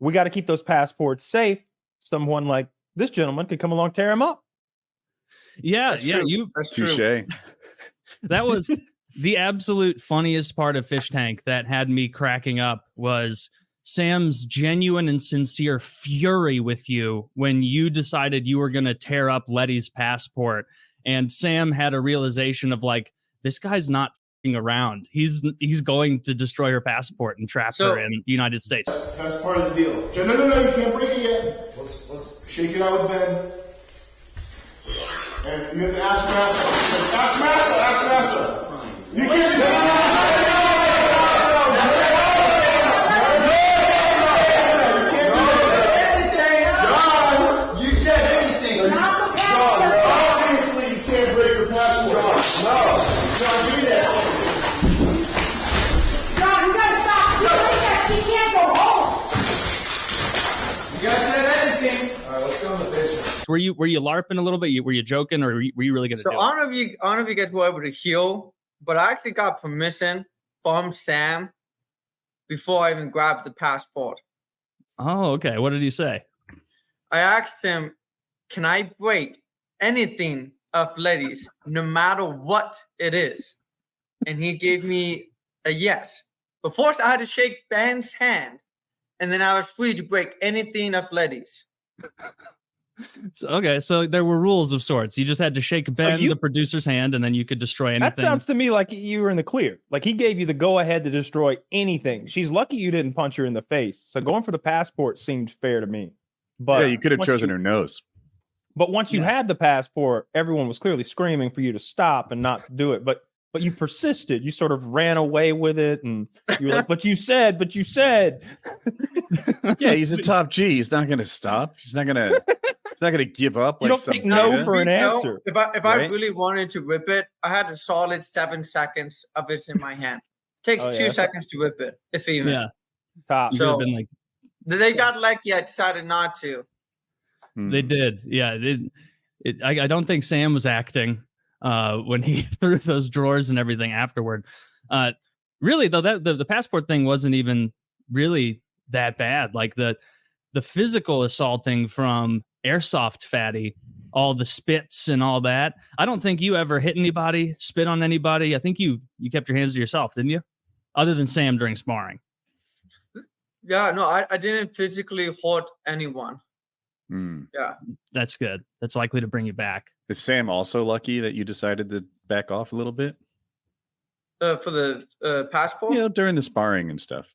we got to keep those passports safe. Someone like this gentleman could come along, tear him up. Yeah, That's yeah, true. That's Touche. true. that was the absolute funniest part of Fish Tank that had me cracking up was Sam's genuine and sincere fury with you when you decided you were going to tear up Letty's passport. And Sam had a realization of like, this guy's not f***ing around. He's going to destroy her passport and trap her in the United States. That's part of the deal. No, you can't break it yet. Let's shake it out with Ben. And you have to ask Massa. Ask Massa. You can't do John, you said anything. Obviously, you can't break your passport. No, John, do that. John, you gotta stop doing that. She can't go home. You guys said anything. All right, let's go in the basement. Were you LARPing a little bit? Were you joking, or were you really going to do it? I don't know if you guys were able to heal, but I actually got permission from Sam before I even grabbed the passport. Oh, okay. What did he say? I asked him, can I break anything of Letty's, no matter what it is? And he gave me a yes. But first, I had to shake Ben's hand, and then I was free to break anything of Letty's. So there were rules of sorts. You just had to shake Ben, the producer's hand, and then you could destroy anything. That sounds to me like you were in the clear. Like he gave you the go-ahead to destroy anything. She's lucky you didn't punch her in the face. So going for the passport seemed fair to me. But yeah, you could have chosen her nose. But once you had the passport, everyone was clearly screaming for you to stop and not to do it. But you persisted. You sort of ran away with it, and you were like, but you said. Yeah, he's a top G. He's not going to stop. He's not going to give up. You don't take no for an answer. If I really wanted to rip it, I had a solid 7 seconds of it in my hand. Takes 2 seconds to rip it, if even. Yeah. Top. So been like, they got lucky. I decided not to. They did. Yeah. I don't think Sam was acting when he threw those drawers and everything afterward. Really, though, that the passport thing wasn't even really that bad. Like the physical assaulting from Airsoft Fatty, all the spits and all that. I don't think you ever hit anybody, spit on anybody. I think you kept your hands to yourself, didn't you? Other than Sam during sparring. Yeah, no, I didn't physically hurt anyone. Yeah. That's good. That's likely to bring you back. Is Sam also lucky that you decided to back off a little bit? For the passport? You know, during the sparring and stuff.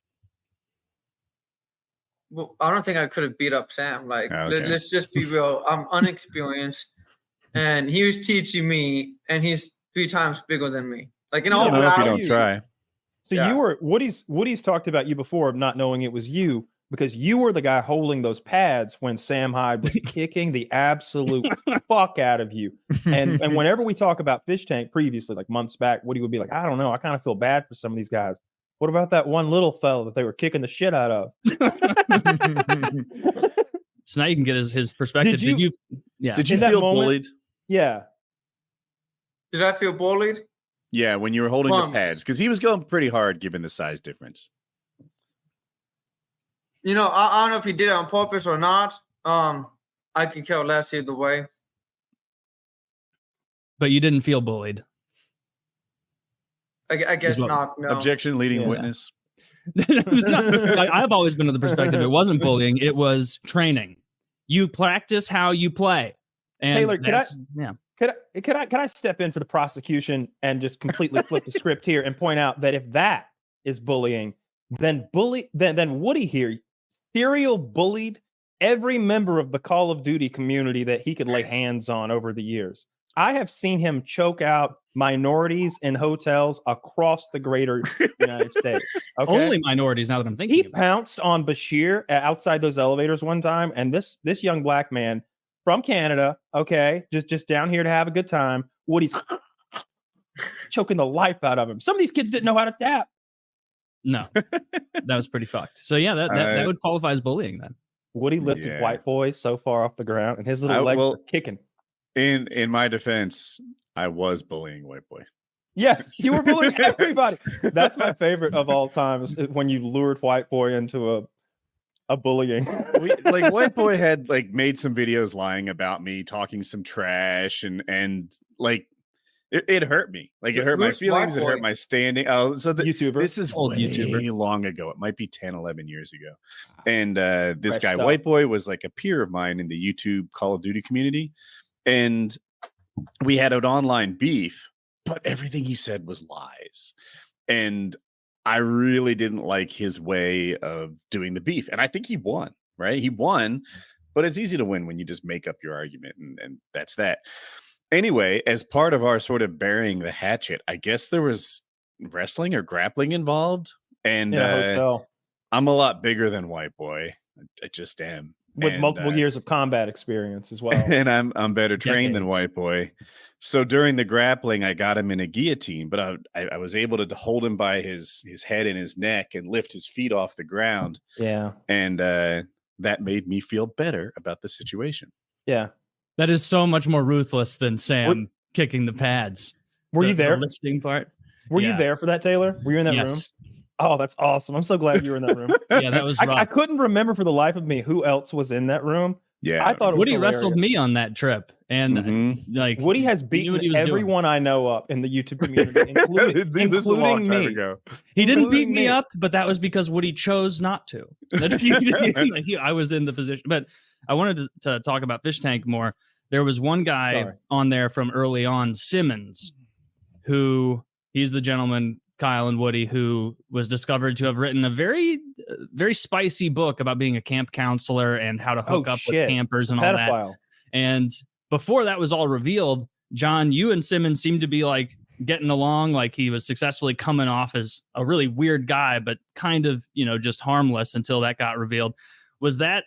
Well, I don't think I could have beat up Sam. Like, Okay. let's just be real. I'm unexperienced, and he was teaching me, and he's 3 times bigger than me. Like, You don't know if you don't try. So you were Woody's talked about you before of not knowing it was you because you were the guy holding those pads when Sam Hyde was kicking the absolute fuck out of you. And whenever we talk about Fish Tank previously, like months back, Woody would be like, I don't know, I kind of feel bad for some of these guys. What about that one little fella that they were kicking the shit out of? So now you can get his perspective. Did you feel bullied? Yeah. Did I feel bullied? Yeah, when you were holding the pads, because he was going pretty hard given the size difference. You know, I don't know if he did it on purpose or not. I could care less either way. But you didn't feel bullied. I guess not. No. Objection, leading witness. I've always been of the perspective it wasn't bullying; it was training. You practice how you play. And Taylor, Could I step in for the prosecution and just completely flip the script here and point out that if that is bullying, then Woody here serial bullied every member of the Call of Duty community that he could lay hands on over the years. I have seen him choke out minorities in hotels across the greater United States. Okay? Only minorities now that I'm thinking. He pounced on Bashir outside those elevators one time, and this young black man from Canada, okay, just down here to have a good time. Woody's choking the life out of him. Some of these kids didn't know how to tap. No, that was pretty fucked. So yeah, that would qualify as bullying then. Woody lifted white boys so far off the ground, and his little legs were kicking. In my defense, I was bullying white boy. Yes, you were bullying everybody. That's my favorite of all time is when you lured white boy into of bullying. Like White Boy had like made some videos lying about me, talking some trash, and like it hurt me. Like it hurt my Who's feelings. White It hurt Boy? my standing. Oh, so YouTuber. this is Old way YouTuber. long ago. It might be 10, 11 years ago. And this Fresh guy, stuff. White Boy, was like a peer of mine in the YouTube Call of Duty community, and we had an online beef. But everything he said was lies, and I really didn't like his way of doing the beef. And I think he won. Right? He won, but it's easy to win when you just make up your argument, and that's that. Anyway, as part of our sort of burying the hatchet, I guess there was wrestling or grappling involved, and In a hotel I'm a lot bigger than White Boy. I just am, with and, multiple years of combat experience as well. and I'm better trained than Decades. White Boy. So during the grappling, I got him in a guillotine, but I was able to hold him by his head and his neck and lift his feet off the ground, Yeah. and that made me feel better about the situation. Yeah. That is so much more ruthless than Sam kicking the pads. Were The- you there? The lifting part. Were you Yeah. there for that, Taylor? Were you in that room? Yes. Oh, that's awesome. I'm so glad you were in that room. Yeah, that was rough. I couldn't remember for the life of me who else was in that room. Yeah, I thought it was Woody hilarious. wrestled me on that trip, and Mhm. like Woody has he knew what he beaten was doing. everyone I know up in the YouTube community, including, This is a long including time me. ago. He didn't beat including me me. up, but that was because Woody chose not to. That's I was in the position. But I wanted to talk about Fish Tank more. There was one guy Sorry. on there from early on, Simmons, who he's the gentleman, Kyle and Woody, who was discovered to have written a very, very spicy book about being a camp counselor and how to hook up with campers and all that. Pedophile. And before that was all revealed, John, you and Simmons seemed to be like getting along, like he was successfully coming off as a really weird guy, but kind of, just harmless until that got revealed. Was that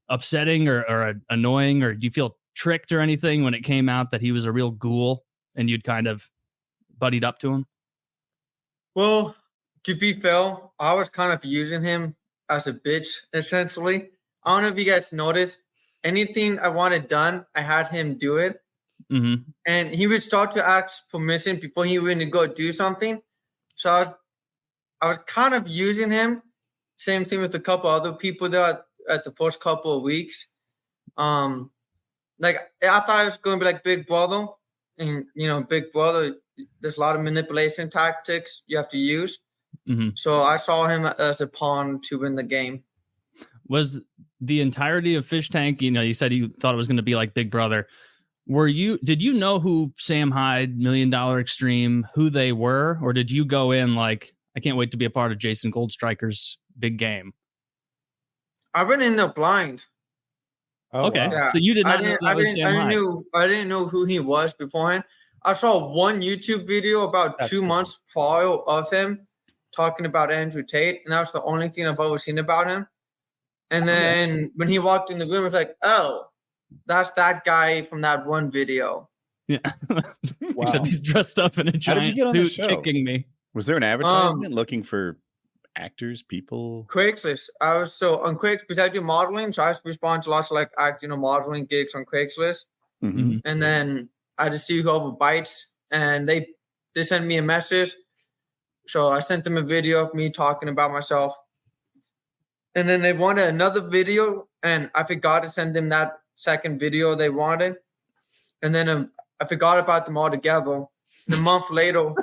upsetting or annoying, or do you feel tricked or anything when it came out that he was a real ghoul and you'd kind of buddied up to him? Well, to be fair, I was kind of using him as a bitch, essentially. I don't know if you guys noticed. Anything I wanted done, I had him do it. Mm-hmm. And he would start to ask permission before he went to go do something. So I was kind of using him. Same thing with a couple other people there at the first couple of weeks. Like I thought it was going to be like Big Brother, and Big Brother, there's a lot of manipulation tactics you have to use. Mm-hmm. So I saw him as a pawn to win the game. Was the entirety of Fish Tank, you said you thought it was going to be like Big Brother. Did you know who Sam Hyde, $1 Million Extreme, who they were? Or did you go in like, I can't wait to be a part of Jason Goldstriker's big game? I went in there blind. Oh, Okay. wow. Yeah. So you did not know that was Sam Hyde. I didn't know who he was beforehand. I saw one YouTube video about That's 2 cool. months prior of him talking about Andrew Tate, and that was the only thing I've ever seen about him. And then when he walked in the room, I was like, oh, that's that guy from that one video. Yeah. Wow. Except he's dressed up in a How did giant you get on the suit show? kicking me. Was there an advertisement looking for actors, people? Craigslist. I was so on Craigslist because I do modeling, so I respond to lots of like acting or modeling gigs on Craigslist. Mm-hmm. And then I just see whoever bites, and they send me a message. So I sent them a video of me talking about myself. And then they wanted another video, and I forgot to send them that second video they wanted. And then I forgot about them altogether. And a month later,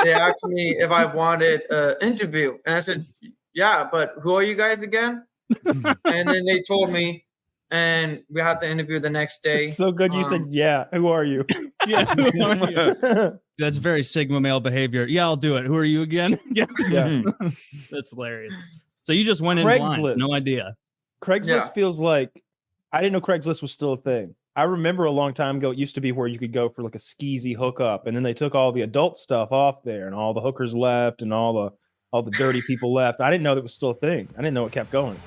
they asked me if I wanted an interview. And I said, yeah, but who are you guys again? And then they told me, and we had the interview the next day. It's so good you said, yeah, who are you? Yeah. Who are you? That's very Sigma male behavior. Yeah, I'll do it. Who are you again? Yeah. Yeah. That's hilarious. So you just went in blind. Craigslist. No idea. Craigslist Yeah. feels like, I didn't know Craigslist was still a thing. I remember a long time ago, it used to be where you could go for like a skeezy hookup, and then they took all the adult stuff off there, and all the hookers left, and all the dirty people left. I didn't know that was still a thing. I didn't know it kept going.